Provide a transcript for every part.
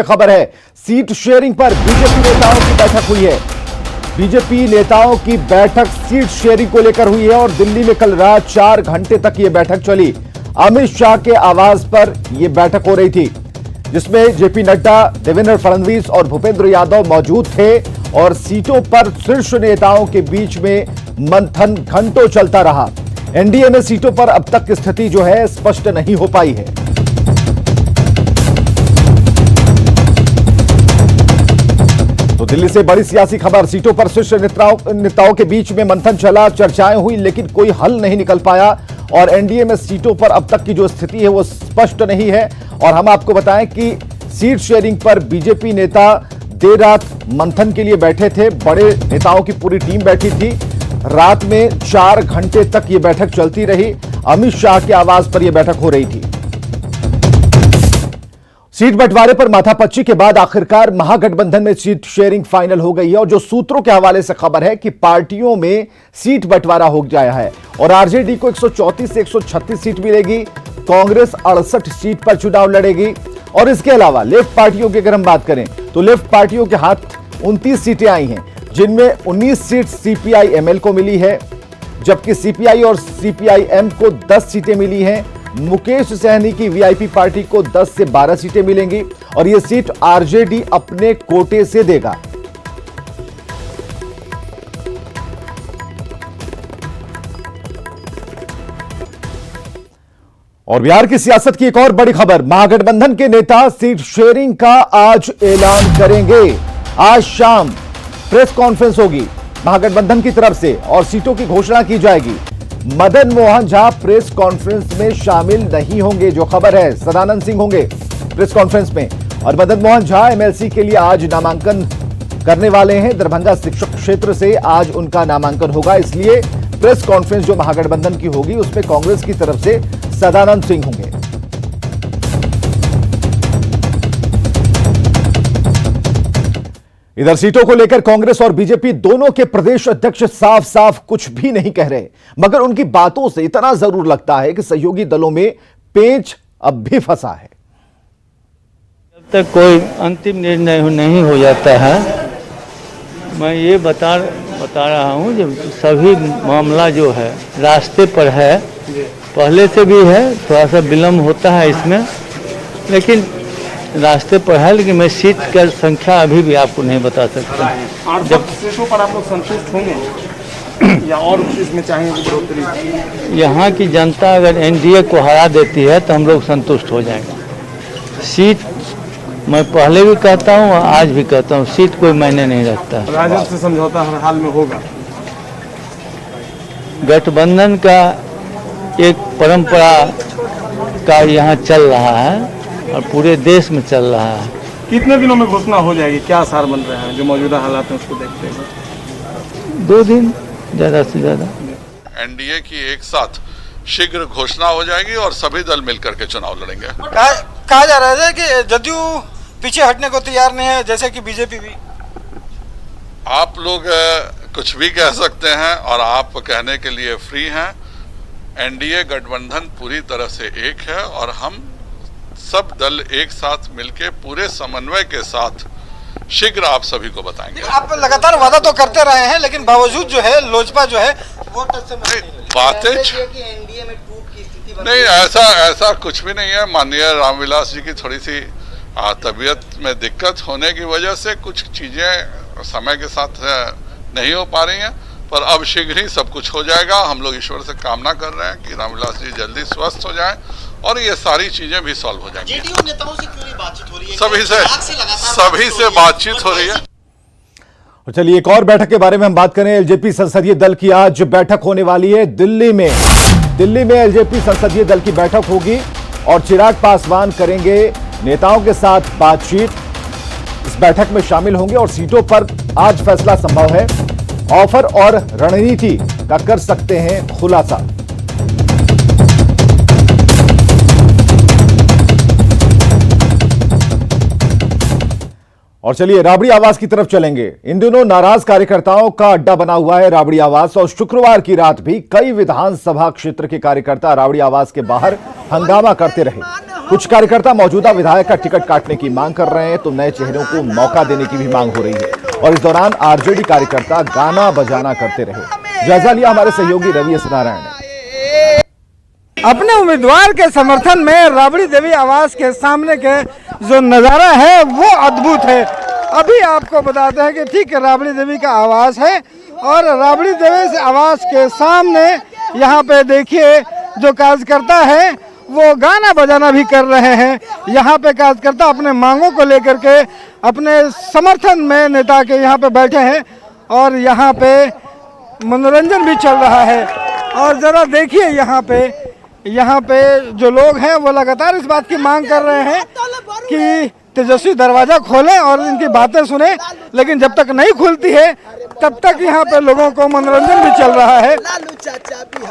खबर है, seat sharing पर बीजेपी नेताओं की बैठक हुई है। बीजेपी नेताओं की बैठक सीट शेयरिंग को लेकर हुई है और दिल्ली में कल रात 4 घंटे तक यह बैठक चली। अमित शाह के आवास पर यह बैठक हो रही थी, जिसमें जेपी नड्डा, देवेंद्र फडणवीस और भूपेंद्र यादव मौजूद थे और सीटों पर शीर्ष नेताओं के बीच में मंथन घंटों चलता रहा। एनडीए में सीटों पर अब तक स्थिति जो है स्पष्ट नहीं हो पाई है। तो दिल्ली से बड़ी सियासी खबर, सीटों पर शीर्ष नेताओं के बीच में मंथन चला, चर्चाएं हुई, लेकिन कोई हल नहीं निकल पाया और एनडीए में सीटों पर अब तक की जो स्थिति है वो स्पष्ट नहीं है। और हम आपको बताएं कि सीट शेयरिंग पर बीजेपी नेता देर रात मंथन के लिए बैठे थे। बड़े नेताओं की पूरी टीम बैठी थी। रात में 4 घंटे तक ये बैठक चलती रही। अमित शाह के आवास पर यह बैठक हो रही थी। सीट बंटवारे पर माथापच्ची के बाद आखिरकार महागठबंधन में सीट शेयरिंग फाइनल हो गई है और जो सूत्रों के हवाले से खबर है कि पार्टियों में सीट बंटवारा हो गया है और आरजेडी को 134 से 136 सीट मिलेगी। कांग्रेस 68 सीट पर चुनाव लड़ेगी और इसके अलावा लेफ्ट पार्टियों की अगर हम बात करें तो लेफ्ट पार्टियों के हाथ 29 सीटें आई हैं, जिनमें 19 सीट सीपीआई एमएल को मिली है, जबकि सीपीआई और सीपीआईएम को 10 सीटें मिली हैं। मुकेश सहनी की वीआईपी पार्टी को 10 से 12 सीटें मिलेंगी और यह सीट आरजेडी अपने कोटे से देगा। और बिहार की सियासत की एक और बड़ी खबर, महागठबंधन के नेता सीट शेयरिंग का आज ऐलान करेंगे। आज शाम प्रेस कॉन्फ्रेंस होगी महागठबंधन की तरफ से और सीटों की घोषणा की जाएगी। मदन मोहन झा प्रेस कॉन्फ्रेंस में शामिल नहीं होंगे, जो खबर है सदानंद सिंह होंगे प्रेस कॉन्फ्रेंस में। और मदन मोहन झा एमएलसी के लिए आज नामांकन करने वाले हैं। दरभंगा शिक्षक क्षेत्र से आज उनका नामांकन होगा, इसलिए प्रेस कॉन्फ्रेंस जो महागठबंधन की होगी उसमें कांग्रेस की तरफ से सदानंद सिंह होंगे। इधर सीटों को लेकर कांग्रेस और बीजेपी दोनों के प्रदेश अध्यक्ष साफ साफ कुछ भी नहीं कह रहे, मगर उनकी बातों से इतना जरूर लगता है कि सहयोगी दलों में पेंच अब भी फंसा है। जब तक कोई अंतिम निर्णय नहीं हो जाता है, मैं ये बता रहा हूँ जब सभी मामला जो है रास्ते पर है, पहले से भी है, थोड़ा सा विलम्ब होता है इसमें, लेकिन रास्ते पर है। लेकिन मैं सीट का संख्या अभी भी आपको नहीं बता सकता। जब सीटों पर आप लोग संतुष्ट होंगे या और इसमें चाहेंगे बढ़ोतरी? यहाँ की जनता अगर एनडीए को हरा देती है तो हम लोग संतुष्ट हो जाएंगे। सीट मैं पहले भी कहता हूँ और आज भी कहता हूँ, सीट कोई मायने नहीं रखता। राजद से समझौता हर हाल में होगा। गठबंधन का एक परंपरा का यहाँ चल रहा है और पूरे देश में चल रहा है। कितने दिनों में घोषणा हो जाएगी, क्या आसार बन रहे हैं जो मौजूदा हालात हैं उसको देखते हुए? 2 दिन ज़्यादा से ज़्यादा। एनडीए की एक साथ शीघ्र घोषणा हो जाएगी और सभी दल मिलकर के चुनाव लड़ेंगे। कहा जा रहा है कि जदयू पीछे हटने को तैयार नहीं है, जैसे कि बीजेपी भी। आप लोग कुछ भी कह सकते हैं और आप कहने के लिए फ्री हैं। एनडीए गठबंधन पूरी तरह से एक है और हम सब दल एक साथ मिलके पूरे समन्वय के साथ शीघ्र आप सभी को बताएंगे। आप लगातार वादा तो करते रहे हैं, लेकिन बावजूद जो है लोजपा जो है वो बातें नहीं, ऐसा कुछ भी नहीं है। माननीय रामविलास जी की थोड़ी सी तबीयत में दिक्कत होने की वजह से कुछ चीजें समय के साथ नहीं हो पा रही हैं, पर अब शीघ्र ही सब कुछ हो जाएगा। हम लोग ईश्वर से कामना कर रहे हैं कि रामविलास जी जल्दी स्वस्थ हो जाएं और ये सारी चीजें भी सॉल्व हो जाएंगी। जेडीयू नेताओं से क्यों नहीं बातचीत हो रही है? सभी से बातचीत हो रही है। और चलिए एक और बैठक के बारे में हम बात करें। एलजेपी संसदीय दल की आज बैठक होने वाली है दिल्ली में। दिल्ली में एलजेपी संसदीय दल की बैठक होगी और चिराग पासवान करेंगे नेताओं के साथ बातचीत। इस बैठक में शामिल होंगे और सीटों पर आज फैसला संभव है। ऑफर और रणनीति का कर सकते हैं खुलासा। और चलिए राबड़ी आवास की तरफ चलेंगे। इन दिनों नाराज कार्यकर्ताओं का अड्डा बना हुआ है राबड़ी आवास और शुक्रवार की रात भी कई विधानसभा क्षेत्र के कार्यकर्ता राबड़ी आवास के बाहर हंगामा करते रहे। कुछ कार्यकर्ता मौजूदा विधायक का टिकट काटने की मांग कर रहे हैं तो नए चेहरों को मौका देने की भी मांग हो रही है। और इस दौरान आरजेडी कार्यकर्ता गाना बजाना करते रहे। जायजा लिया हमारे सहयोगी रवि एस नारायण ने। अपने उम्मीदवार के समर्थन में राबड़ी देवी आवास के सामने के जो नज़ारा है वो अद्भुत है। अभी आपको बताते हैं कि ठीक राबड़ी देवी का आवास है और राबड़ी देवी से आवास के सामने यहाँ पे देखिए जो कार्यकर्ता है वो गाना बजाना भी कर रहे हैं। यहाँ पे कार्यकर्ता अपने मांगों को लेकर के अपने समर्थन में नेता के यहाँ पे बैठे हैं और यहाँ पे मनोरंजन भी चल रहा है। और ज़रा देखिए यहाँ पे जो लोग हैं वो लगातार इस बात की मांग कर रहे हैं कि तेजस्वी दरवाज़ा खोलें और इनकी बातें सुने, लेकिन जब तक नहीं खुलती है तब तक यहाँ पे लोगों को मनोरंजन भी चल रहा है।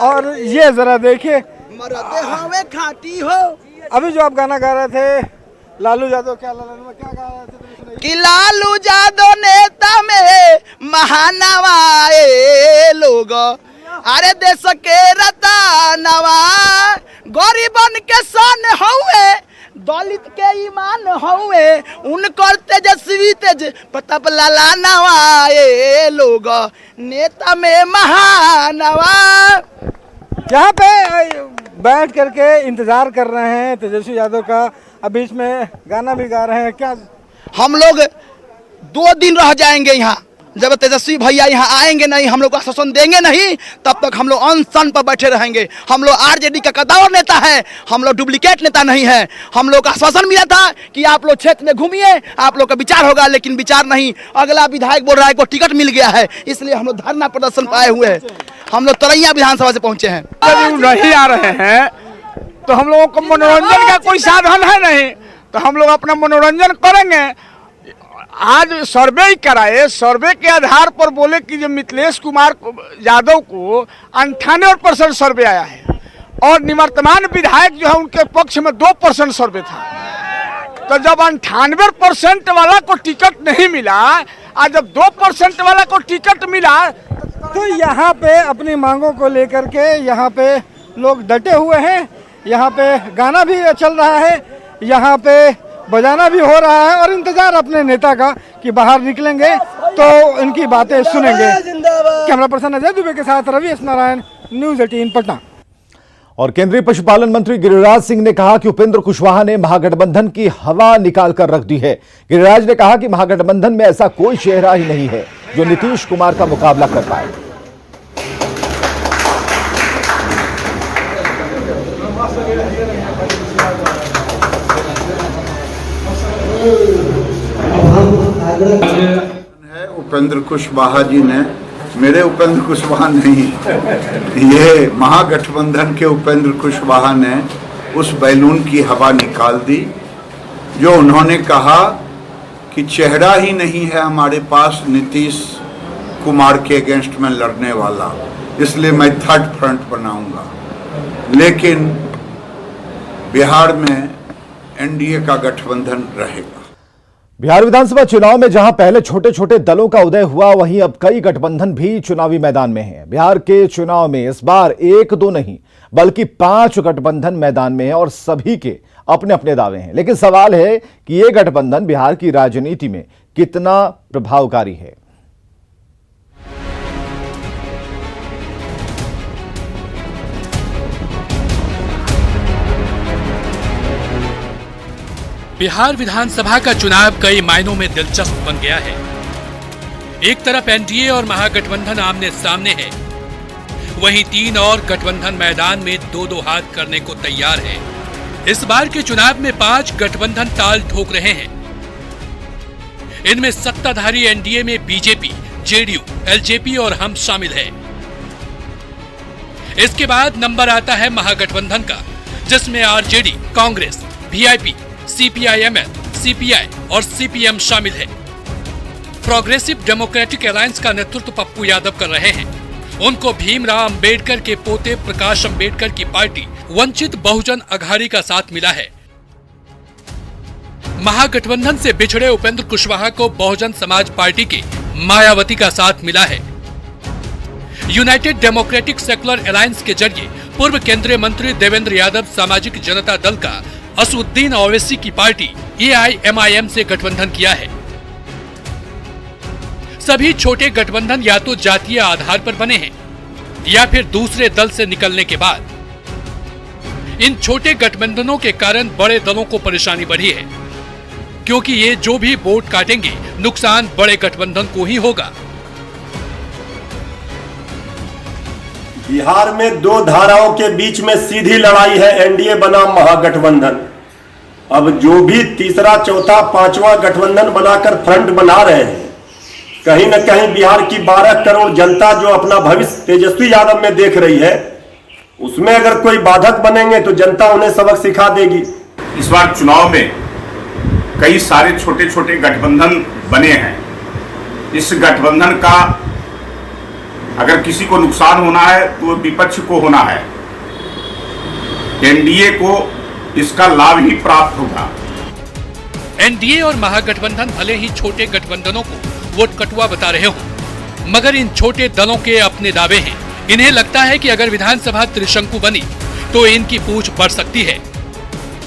और ये ज़रा देखिए अभी जो आप गाना गा रहे थे लालू यादव, क्या गा रहे थे कि लालू यादव नेता में महानवाए लोग, अरे देश के रतनवा, गरीबन के सन हुए, दलित के ईमान हुए, उनकर तेजस्वी तेज प्रताप लाला नवाए लोग, नेता में महानवा। यहाँ पे बैठ करके इंतजार कर रहे हैं तेजस्वी यादव का, अब बीच में गाना भी गा रहे हैं। क्या हम लोग 2 दिन रह जाएंगे यहाँ, जब तेजस्वी भैया यहाँ आएंगे नहीं, हम लोग आश्वासन देंगे नहीं, तब तक हम लोग अनशन पर बैठे रहेंगे। हम लोग आरजेडी का कद्दावर नेता है, हम लोग डुप्लीकेट नेता नहीं है। हम लोग आश्वासन मिला था कि आप लोग क्षेत्र में घूमिए, आप लोग का विचार होगा, लेकिन विचार नहीं। अगला विधायक बोल रहा है को टिकट मिल गया है, इसलिए हम लोग धरना प्रदर्शन पाए हुए हैं। हम लोग तरैया विधानसभा से पहुंचे हैं। यदि नहीं आ रहे हैं तो हम लोगों को मनोरंजन का कोई साधन है नहीं, तो हम लोग अपना मनोरंजन करेंगे। आज सर्वे ही कराए, सर्वे के आधार पर बोले कि जो मिथिलेश कुमार यादव को 98% सर्वे आया है और निवर्तमान विधायक जो है उनके पक्ष में 2% सर्वे था। तो जब 98% वाला को टिकट नहीं मिला और जब 2% वाला को टिकट मिला, तो यहाँ पे अपनी मांगों को लेकर के यहाँ पे लोग डटे हुए हैं। यहाँ पे गाना भी चल रहा है, यहाँ पे बजाना भी हो रहा है और इंतजार अपने नेता का कि बाहर निकलेंगे तो इनकी बातें सुनेंगे। कैमरा पर्सन अजय दुबे के साथ रवि एस नारायण, न्यूज़ 18 पटना। और केंद्रीय पशुपालन मंत्री गिरिराज सिंह ने कहा कि उपेंद्र कुशवाहा ने महागठबंधन की हवा निकाल कर रख दी है। गिरिराज ने कहा कि महागठबंधन में ऐसा कोई चेहरा ही नहीं है जो नीतीश कुमार का मुकाबला कर पाए। है उपेंद्र कुशवाहा जी ने, मेरे उपेंद्र कुशवाहा नहीं, ये महागठबंधन के उपेंद्र कुशवाहा ने उस बैलून की हवा निकाल दी जो उन्होंने कहा कि चेहरा ही नहीं है हमारे पास नीतीश कुमार के अगेंस्ट में लड़ने वाला, इसलिए मैं थर्ड फ्रंट बनाऊंगा। लेकिन बिहार में एनडीए का गठबंधन रहेगा। बिहार विधानसभा चुनाव में जहां पहले छोटे छोटे दलों का उदय हुआ, वहीं अब कई गठबंधन भी चुनावी मैदान में हैं। बिहार के चुनाव में इस बार 1-2 नहीं बल्कि 5 गठबंधन मैदान में हैं और सभी के अपने अपने दावे हैं। लेकिन सवाल है कि ये गठबंधन बिहार की राजनीति में कितना प्रभावकारी है। बिहार विधानसभा का चुनाव कई मायनों में दिलचस्प बन गया है। एक तरफ एनडीए और महागठबंधन आमने सामने है, वहीं 3 और गठबंधन मैदान में 2-2 हाथ करने को तैयार है। इस बार के चुनाव में 5 गठबंधन ताल ठोक रहे हैं। इनमें सत्ताधारी एनडीए में बीजेपी, जेडीयू, एलजेपी और हम शामिल हैं। इसके बाद नंबर आता है महागठबंधन का, जिसमें RJD, Congress, VIP, CPIML, CPI और सीपीएम शामिल है। प्रोग्रेसिव डेमोक्रेटिक अलायंस का नेतृत्व पप्पू यादव कर रहे हैं। उनको भीमराव अंबेडकर के पोते प्रकाश अंबेडकर की पार्टी वंचित बहुजन अघाड़ी का साथ मिला है। महागठबंधन से बिछड़े उपेंद्र कुशवाहा को बहुजन समाज पार्टी की मायावती का साथ मिला है। यूनाइटेड डेमोक्रेटिक सेक्युलर अलायंस के जरिए पूर्व केंद्रीय मंत्री देवेंद्र यादव सामाजिक जनता दल का असदुद्दीन ओवैसी की पार्टी AIMIM से गठबंधन किया है। सभी छोटे गठबंधन या तो जातीय आधार पर बने हैं या फिर दूसरे दल से निकलने के बाद। इन छोटे गठबंधनों के कारण बड़े दलों को परेशानी बढ़ी है, क्योंकि ये जो भी वोट काटेंगे नुकसान बड़े गठबंधन को ही होगा। बिहार में दो धाराओं के बीच में सीधी लड़ाई है, एनडीए बनाम महागठबंधन। अब जो भी तीसरा चौथा पांचवा गठबंधन बनाकर फ्रंट बना रहे हैं, कहीं न कहीं बिहार की 12 करोड़ जनता जो अपना भविष्य तेजस्वी यादव में देख रही है, उसमें अगर कोई बाधक बनेंगे तो जनता उन्हें सबक सिखा देगी। इस बार चुनाव में कई सारे छोटे छोटे गठबंधन बने हैं। इस गठबंधन का अगर किसी को नुकसान होना है तो विपक्ष को होना है। एनडीए को इसका लाभ ही प्राप्त होगा। एनडीए और महागठबंधन भले ही छोटे गठबंधनों को वोट कटुआ बता रहे हो, मगर इन छोटे दलों के अपने दावे हैं। इन्हें लगता है कि अगर विधानसभा त्रिशंकु बनी तो इनकी पूंछ बढ़ सकती है।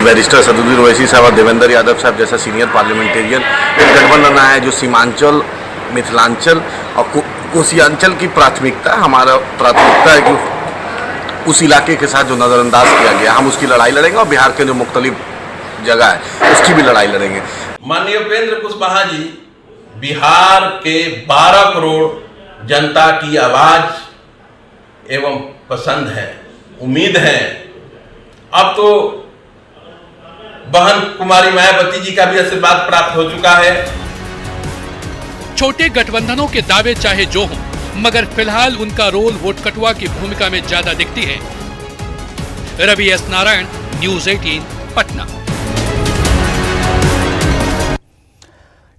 बैरिस्टर असदुद्दीन ओवैसी साहब और देवेंद्र यादव साहब जैसा सीनियर पार्लियामेंटेरियन एक गठबंधन आया है जो सीमांचल, मिथिलांचल और कोसियांचल की प्राथमिकता, हमारा प्राथमिकता है कि उस इलाके के साथ जो नज़रअंदाज किया गया हम उसकी लड़ाई लड़ेंगे और बिहार के जो मुख्तलिफ जगह है उसकी भी लड़ाई लड़ेंगे। माननीय उपेंद्र कुशवाहा जी बिहार के 12 करोड़ जनता की आवाज एवं पसंद है, उम्मीद है। अब तो बहन कुमारी मायावती जी का भी आशीर्वाद प्राप्त हो चुका है। छोटे गठबंधनों के दावे चाहे जो हों, मगर फिलहाल उनका रोल वोट कटुआ की भूमिका में ज्यादा दिखती है। Ravi S Narayan, news 18, Patna.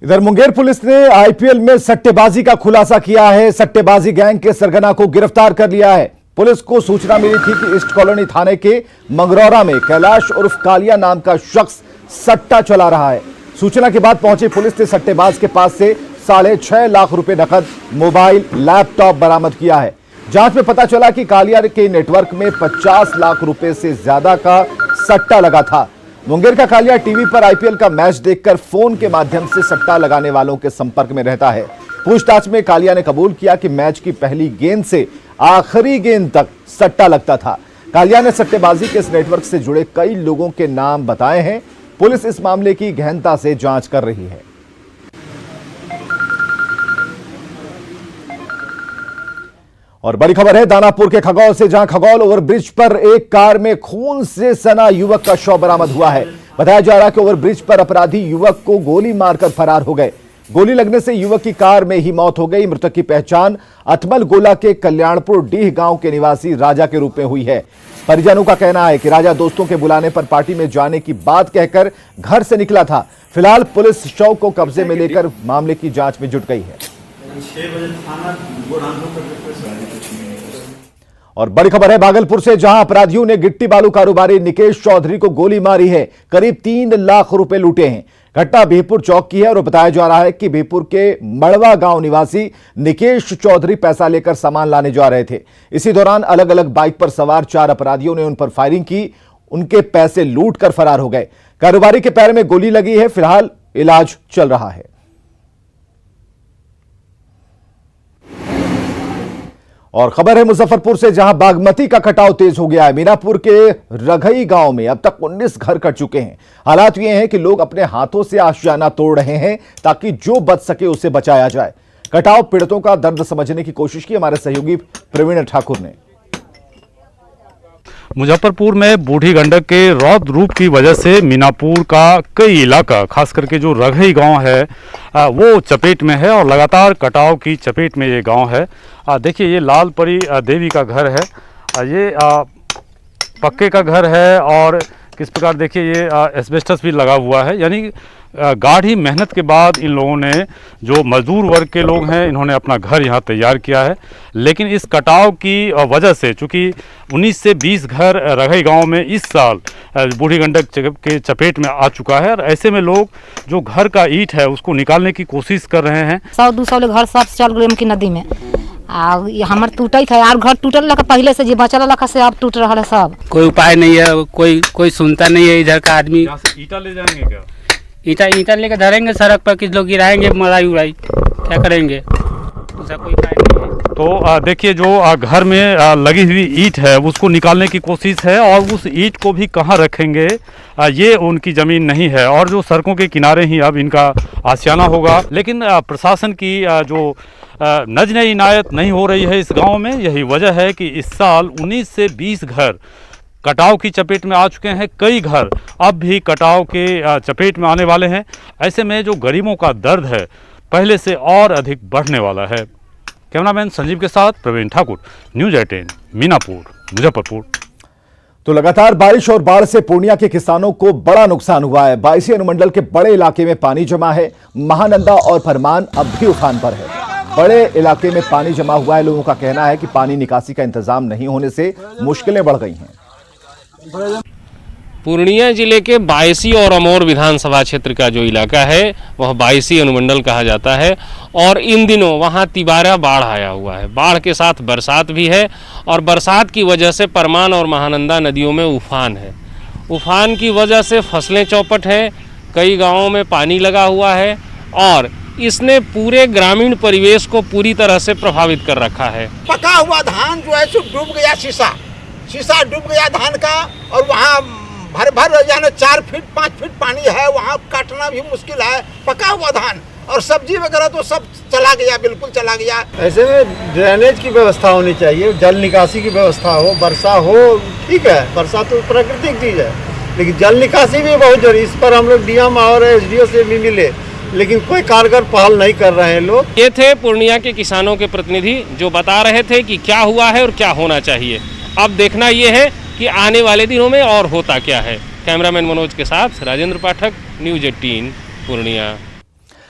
इधर मुंगेर पुलिस ने IPL में सट्टेबाजी का खुलासा किया है। सट्टेबाजी गैंग के सरगना को गिरफ्तार कर लिया है। पुलिस को सूचना मिली थी कि ईस्ट कॉलोनी थाने के मंगरौरा में कैलाश उर्फ कालिया नाम का शख्स सट्टा चला रहा है। सूचना के बाद पहुंची पुलिस ने सट्टेबाज के पास से 6.5 लाख रुपए नकद, मोबाइल, लैपटॉप बरामद किया है। जांच में पता चला कि कालिया के नेटवर्क में 50 लाख रुपए से ज्यादा का सट्टा लगा था। मुंगेर का कालिया टीवी पर IPL का मैच देखकर फोन के माध्यम से सट्टा लगाने वालों के संपर्क में रहता है। पूछताछ में कालिया ने कबूल किया कि मैच की पहली गेंद से आखिरी गेंद तक सट्टा लगता था। कालिया ने सट्टेबाजी के इस नेटवर्क से जुड़े कई लोगों के नाम बताए हैं। पुलिस इस मामले की गहनता से जांच कर रही है। और बड़ी खबर है दानापुर के खगौल से, जहां खगौल ओवरब्रिज पर एक कार में खून से सना युवक का शव बरामद हुआ है। बताया जा रहा है कि ओवरब्रिज पर अपराधी युवक को गोली मारकर फरार हो गए। गोली लगने से युवक की कार में ही मौत हो गई। मृतक की पहचान अथमल गोला के कल्याणपुर डीह गांव के निवासी राजा के रूप में हुई है। परिजनों का कहना है कि राजा दोस्तों के बुलाने पर पार्टी में जाने की बात कहकर घर से निकला था। फिलहाल पुलिस शव को कब्जे में लेकर मामले की जांच में जुट गई है। और बड़ी खबर है भागलपुर से, जहां अपराधियों ने गिट्टी बालू कारोबारी निकेश चौधरी को गोली मारी है। करीब 3 लाख रुपए लूटे हैं। घटना बिहपुर चौक की है और बताया जा रहा है कि बिहपुर के मड़वा गांव निवासी निकेश चौधरी पैसा लेकर सामान लाने जा रहे थे। इसी दौरान अलग अलग बाइक पर सवार 4 अपराधियों ने उन पर फायरिंग की। उनके पैसे लूट कर फरार हो गए। कारोबारी के पैर में गोली लगी है। फिलहाल इलाज चल रहा है। और खबर है मुजफ्फरपुर से, जहां बागमती का कटाव तेज हो गया है। मीनापुर के रघई गांव में अब तक 19 घर कट चुके हैं। हालात ये हैं कि लोग अपने हाथों से आशियाना तोड़ रहे हैं ताकि जो बच सके उसे बचाया जाए। कटाव पीड़ितों का दर्द समझने की कोशिश की हमारे सहयोगी प्रवीण ठाकुर ने। मुजफ्फरपुर में बूढ़ी गंडक के रौद्र रूप की वजह से मीनापुर का कई इलाका, खास करके जो रघई गांव है वो चपेट में है और लगातार कटाव की चपेट में ये गांव है। देखिए ये लालपरी देवी का घर है। ये पक्के का घर है और किस प्रकार देखिए ये एस्बेस्टस भी लगा हुआ है। यानी गाढ़ी मेहनत के बाद इन लोगों ने, जो मजदूर वर्ग के लोग हैं, इन्होंने अपना घर यहाँ तैयार किया है। लेकिन इस कटाव की वजह से, चूँकि 19 से 20 घर रघई गांव में इस साल बूढ़ी गंडक के चपेट में आ चुका है और ऐसे में लोग जो घर का ईंट है उसको निकालने की कोशिश कर रहे हैं। 100-200 घर सब चल गए की नदी में। हमार टूटत है और घर टूटल लगा पहले से, जो बचल लगा से अब टूट रहा है सब। कोई उपाय नहीं है, कोई सुनता नहीं है इधर का आदमी। ईटा ले जाएंगे क्या? ईटा लेकर धरेंगे सड़क पर, किस लोग गिराएंगे मलाई उड़ाई, क्या करेंगे, उसका कोई उपाय नहीं है। तो देखिए जो घर में लगी हुई ईंट है उसको निकालने की कोशिश है, और उस ईंट को भी कहाँ रखेंगे ये उनकी ज़मीन नहीं है, और जो सड़कों के किनारे ही अब इनका आशियाना होगा। लेकिन प्रशासन की जो नजर इनायत नहीं हो रही है इस गांव में, यही वजह है कि इस साल 19 से 20 घर कटाव की चपेट में आ चुके हैं। कई घर अब भी कटाव के चपेट में आने वाले हैं। ऐसे में जो गरीबों का दर्द है पहले से और अधिक बढ़ने वाला है। कैमरामैन संजीव के साथ प्रवीण ठाकुर, न्यूज़ 18 मीनापुर, मुजफ्फरपुर। तो लगातार बारिश और बाढ़ से पूर्णिया के किसानों को बड़ा नुकसान हुआ है। 22 अनुमंडल के बड़े इलाके में पानी जमा है। महानंदा और फरमान अब भी उफान पर है। बड़े इलाके में पानी जमा हुआ है। लोगों का कहना है कि पानी निकासी का इंतजाम नहीं होने से मुश्किलें बढ़ गई हैं। पूर्णिया जिले के बायसी और अमोर विधानसभा क्षेत्र का जो इलाका है वह बायसी अनुमंडल कहा जाता है, और इन दिनों वहां तिबारा बाढ़ आया हुआ है। बाढ़ के साथ बरसात भी है, और बरसात की वजह से परमान और महानंदा नदियों में उफान है। उफान की वजह से फसलें चौपट हैं, कई गांवों में पानी लगा हुआ है, और इसने पूरे ग्रामीण परिवेश को पूरी तरह से प्रभावित कर रखा है। पका हुआ धान जो है सो डूब गया, शीशा डूब गया धान का, और वहाँ भर जाने 4 फीट 5 फीट पानी है, वहाँ काटना भी मुश्किल है। पका हुआ धान और सब्जी वगैरह तो सब चला गया, बिल्कुल चला गया। ऐसे में ड्रेनेज की व्यवस्था होनी चाहिए, जल निकासी की व्यवस्था हो, वर्षा हो, ठीक है, वर्षा तो प्राकृतिक चीज़ है, लेकिन जल निकासी भी बहुत जरूरी। इस पर हम लोग डीएम और एसडीओ से भी मिले, लेकिन कोई कारगर पहल नहीं कर रहे हैं लोग। ये थे पूर्णिया के किसानों के प्रतिनिधि जो बता रहे थे कि क्या हुआ है और क्या होना चाहिए। अब देखना ये है कि आने वाले दिनों में और होता क्या है। कैमरामैन मनोज के साथ राजेंद्र पाठक, न्यूज़ 18 पूर्णिया।